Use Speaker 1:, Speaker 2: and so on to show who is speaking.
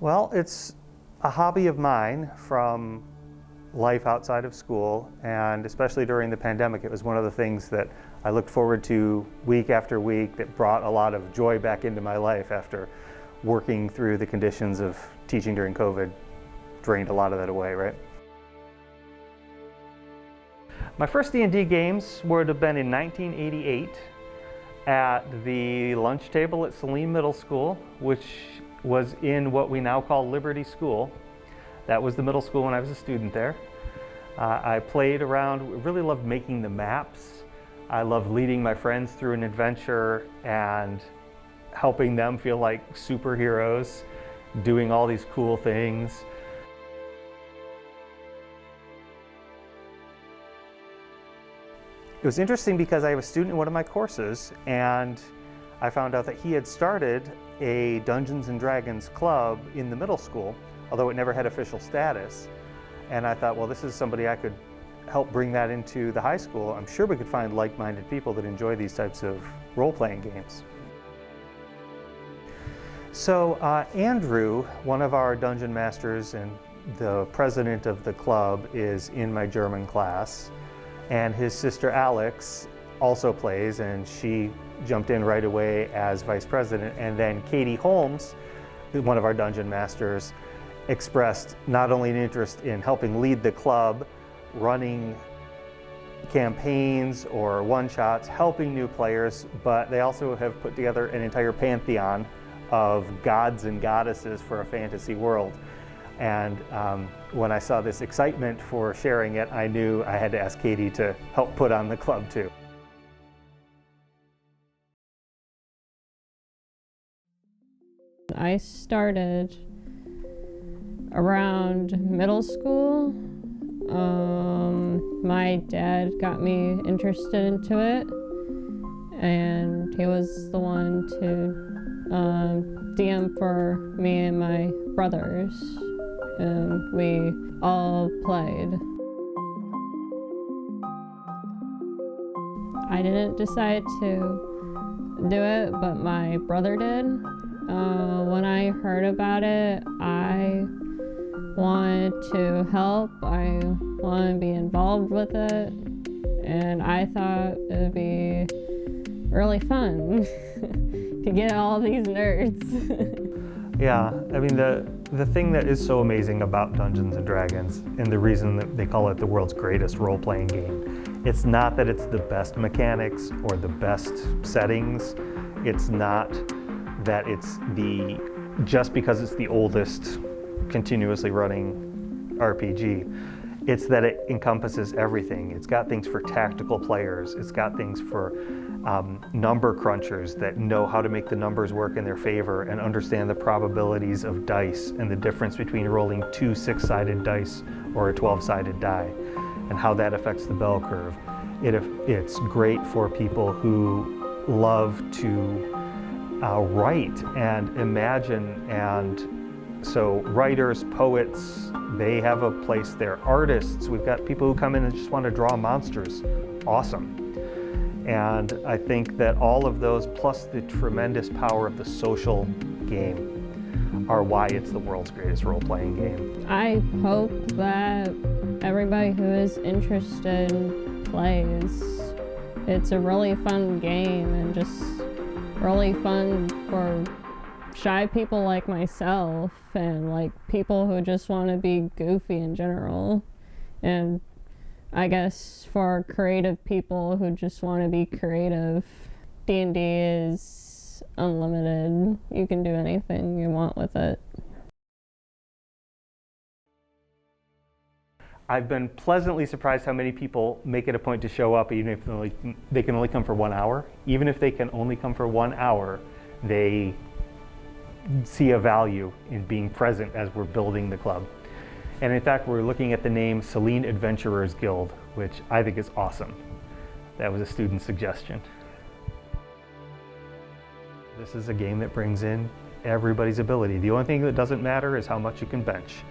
Speaker 1: Well, it's a hobby of mine from life outside of school, and especially during the pandemic, it was one of the things that I looked forward to week after week that brought a lot of joy back into my life after working through the conditions of teaching during COVID, drained a lot of that away, right? My first D&D games would have been in 1988 at the lunch table at Saline Middle School, which was in what we now call Liberty School. That was the middle school when I was a student there. I played around, really loved making the maps. I loved leading my friends through an adventure and helping them feel like superheroes, doing all these cool things. It was interesting because I have a student in one of my courses, and I found out that he had started a Dungeons and Dragons club in the middle school, although it never had official status. And I thought, well, this is somebody I could help bring that into the high school. I'm sure we could find like-minded people that enjoy these types of role-playing games. So Andrew, one of our dungeon masters and the president of the club, is in my German class. And his sister Alex also plays, and she jumped in right away as vice president. And then Katie Holmes, one of our dungeon masters, expressed not only an interest in helping lead the club, running campaigns or one-shots, helping new players, but they also have put together an entire pantheon of gods and goddesses for a fantasy world. And when I saw this excitement for sharing it, I knew I had to ask Katie to help put on the club too.
Speaker 2: I started around middle school. My dad got me interested into it, and he was the one to DM for me and my brothers, and we all played. I didn't decide to do it, but my brother did. When I heard about it, I wanted to help. I wanted to be involved with it, and I thought it would be really fun to get all these nerds.
Speaker 1: Yeah, I mean, the thing that is so amazing about Dungeons and Dragons, and the reason that they call it the world's greatest role-playing game, it's not that it's the best mechanics or the best settings. It's not that it's just because it's the oldest continuously running RPG. It's that it encompasses everything. It's got things for tactical players. It's got things for number crunchers that know how to make the numbers work in their favor and understand the probabilities of dice and the difference between rolling 2 6-sided dice or a 12-sided die and how that affects the bell curve. It's great for people who love to write and imagine, and so writers, poets, they have a place there. Artists, we've got people who come in and just want to draw monsters. Awesome. And I think that all of those, plus the tremendous power of the social game, are why it's the world's greatest role-playing game.
Speaker 2: I hope that everybody who is interested plays. It's a really fun game, and just really fun for shy people like myself, and like people who just want to be goofy in general. And I guess for creative people who just want to be creative, D&D is unlimited. You can do anything you want with it.
Speaker 1: I've been pleasantly surprised how many people make it a point to show up, even if they can only come for 1 hour. Even if they can only come for 1 hour, they see a value in being present as we're building the club. And in fact, we're looking at the name Saline Adventurers Guild, which I think is awesome. That was a student suggestion. This is a game that brings in everybody's ability. The only thing that doesn't matter is how much you can bench.